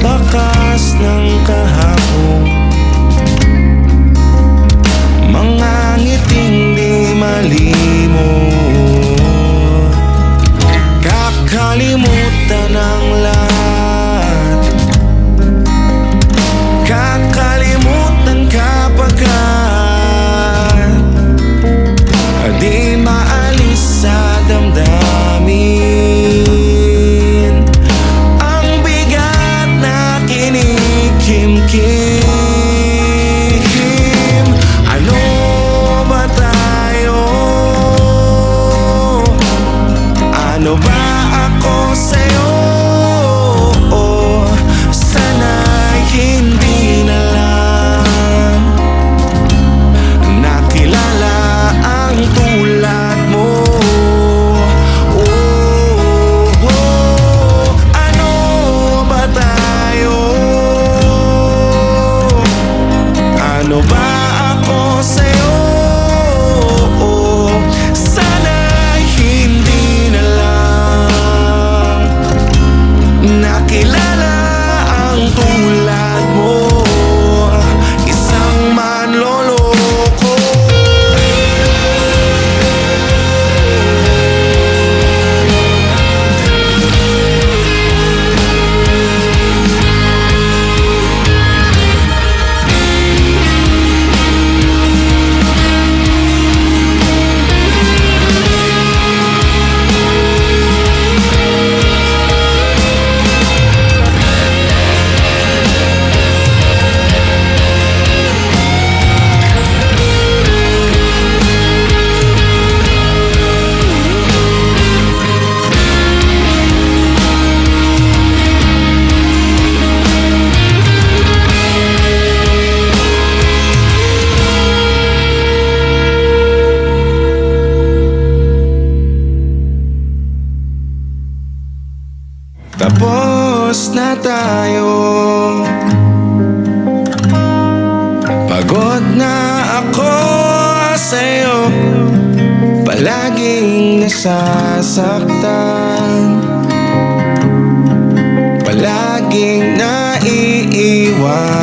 bakas ng kahapon, mga ngiting di malimot. Kakalimutan ang lahat, kakalimutan kapag di maalis sa damdamin ang bigat na kinikimkim. Ano ba tayo? Ano ba ako sa'yo? Sana'y hindi na lang nakilala ang tulad mo. Ano ba tayo? Ano ba ako sa'yo? Sana'y hindi na lang nakilala ang tulad mo. Isang manloloko. Tapos na tayo, pagod na ako sa'yo, palaging nasasaktan, palaging naiiwan.